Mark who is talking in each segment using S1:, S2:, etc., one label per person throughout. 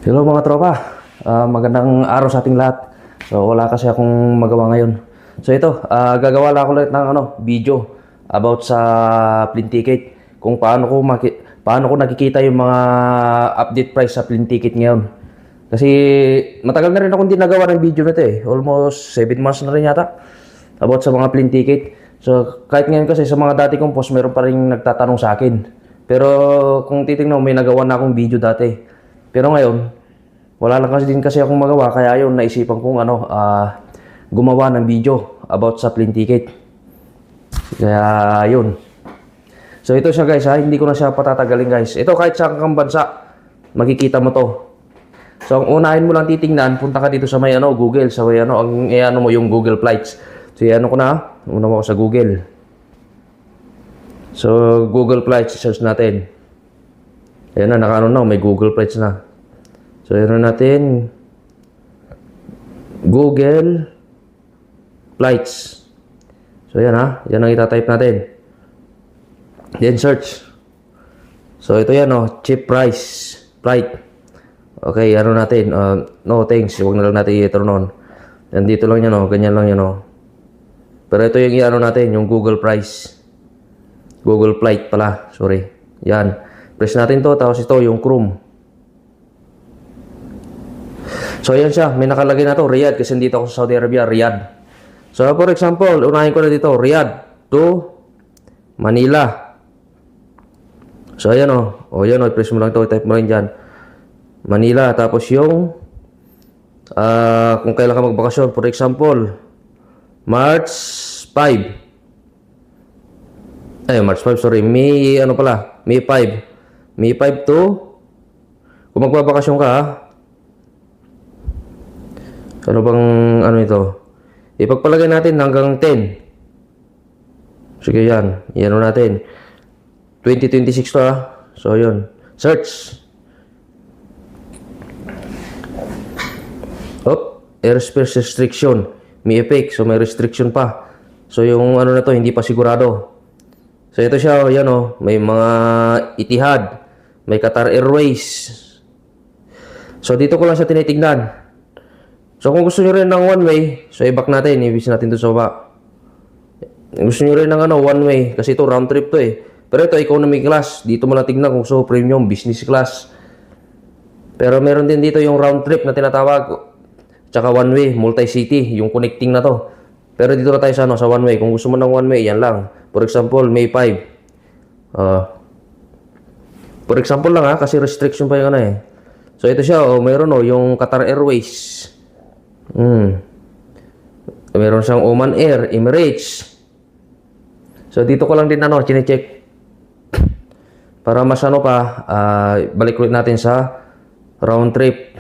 S1: Hello mga tropa. Magandang araw sa ating lahat. So wala kasi akong magawa ngayon. So ito, gagawa lang ako ulit ng video about sa plane ticket. Kung paano ko nakikita yung mga update price sa plane ticket ngayon. Kasi matagal na rin akong hindi nagawa ng video na ito eh. Almost 7 months na rin yata about sa mga plane ticket. So kahit ngayon kasi sa mga dati kong post, meron pa rin nagtatanong sa akin. Pero kung titingnan mo, may nagawa na akong video dati. Pero ngayon, wala lang kasi akong magawa, kaya yun, naisipan kong gumawa ng video about sa plane ticket. Kaya yun. So ito siya guys, hindi ko na siya patatagalin guys. Ito kahit sa kang bansa, makikita mo to. So ang unahin mo lang titingnan, punta ka dito sa may Google, sa may mo yung Google Flights. So ko na, una mo ako sa Google. So Google Flights, search natin. Ayan na, may Google Flights na. So, ayan natin. Google Flights. So, ayan yan ang itatype natin. Then, search. So, ito yan cheap price. Flight. Okay, natin. No, thanks. Huwag na lang natin i-turn on. Yan, dito lang yan ganyan lang yan Pero ito yung natin, yung Google Price. Google Flight pala. Sorry. Yan. Press natin to, tapos ito yung Chrome. So ayan siya, may nakalagay na to, Riyadh, kasi dito ako sa Saudi Arabia, Riyadh. So for example, unahin ko na dito, Riyadh to Manila. So ayan yan press mo lang to, type mo lang dyan. Manila, tapos yung kung kailan ka magbakasyon, for example, March 5. March 5, sorry, May May 5. May 5 to, kung magbabakasyon ka ano bang ito? Ipagpalagay natin hanggang 10. Sige yan natin. 2026 to So yun. Search. Airspace restriction. May effect. So may restriction pa. So yung na to, hindi pa sigurado. So ito siya, may mga Etihad, may Qatar Airways. So dito ko lang siya tinitignan. So kung gusto niyo rin ng one way, so i-back natin, i-vis natin to sa baba. Gusto niyo rin ng one way, kasi ito round trip to eh. Pero ito economy class, dito mo lang tignan kung gusto premium, business class. Pero meron din dito yung round trip na tinatawag, tsaka one way, multi-city, yung connecting na to. Pero dito na tayo sa one way. Kung gusto mo ng one way, yan lang. For example, May 5. For example lang kasi restriction pa yung So ito siya, mayroon yung Qatar Airways. Meron siyang Oman Air, Emirates. So dito ko lang din chine-check. Para mas balik ulit natin sa round trip.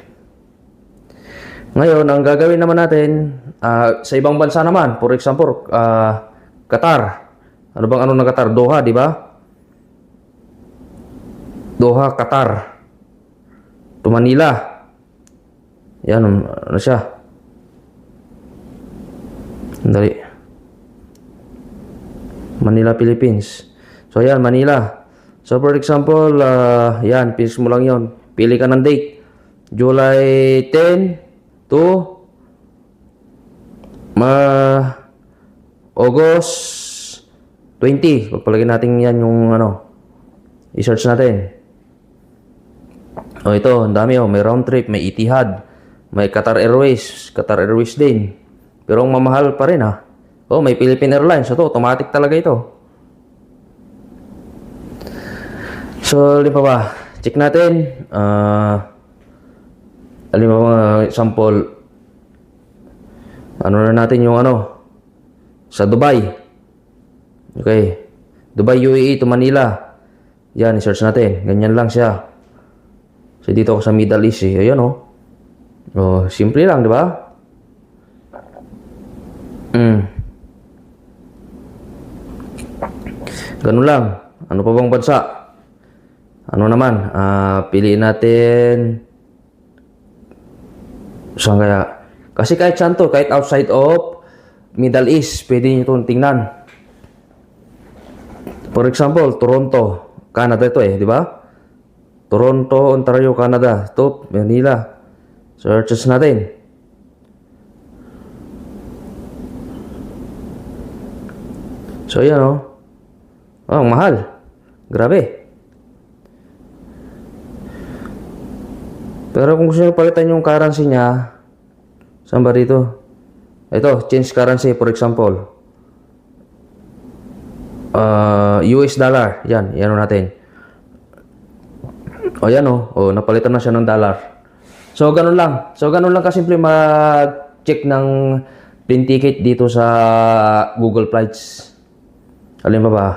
S1: Ngayon, ang gagawin naman natin sa ibang bansa naman, for example, Qatar. Ano bang ng Qatar? Doha, di ba? Doha, Qatar. To Manila. Yan, siya? Dali. Manila, Philippines. So, yan, Manila. So, for example, yan, pilis mo lang yon. Pili ka ng date. July 10 to August 20. Pagpalagay natin yan yung i-search natin. Ito, ang dami may round trip, may Etihad, may Qatar Airways din. Pero ang mamahal pa rin may Philippine Airlines. Ito, automatic talaga ito. So, alin pa ba? Check natin. Alin pa mga sample. Na natin yung sa Dubai. Okay. Dubai, UAE to Manila. Yan, i-search natin. Ganyan lang siya. So, dito ako sa Middle East Ayan simple lang, di ba? Ganun lang. Ano pa bang bansa? Piliin natin. Saan kaya? Kasi kahit saan to, kahit outside of Middle East, pwede nyo itong tingnan. For example, Toronto, Canada ito di ba? Toronto, Ontario, Canada. Top, Manila. Searches natin. So, yan oh. Oh, ang mahal. Grabe. Pero kung gusto nyo palitan yung currency niya, saan ba dito? Ito, change currency, for example. US dollar. Yan, yan natin. O yan o. O, napalitan na siya ng dollar. So, ganun lang. So, ganun lang kasimple mag-check ng plane ticket dito sa Google Flights. Alam mo ba?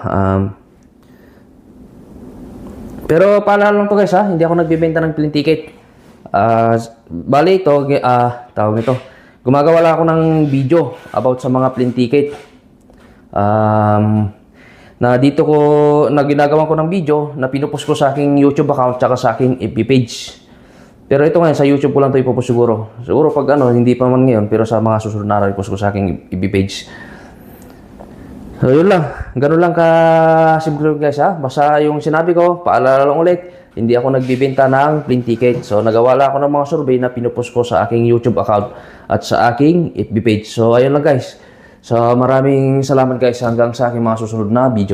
S1: Pero paalala lang to guys ha. Hindi ako nagbibenta ng plane ticket. Bali ito, tawag nito. Gumagawa lang ako ng video about sa mga plane ticket. Na dito ko na ginagawa ko ng video na pinupost ko sa aking YouTube account tsaka sa aking FB page. Pero ito ngayon sa YouTube ko lang ito ipopost siguro. Siguro pag hindi pa man ngayon, pero sa mga susunod na i-post ko sa aking FB page. So yun lang. Ganun lang ka simple guys ha. Basta yung sinabi ko, paalala lang ulit, hindi ako nagbibenta ng plane ticket. So nagawa lang ako ng mga survey na pinupost ko sa aking YouTube account at sa aking FB page. So ayun lang guys. So maraming salamat guys hanggang sa aking mga susunod na video.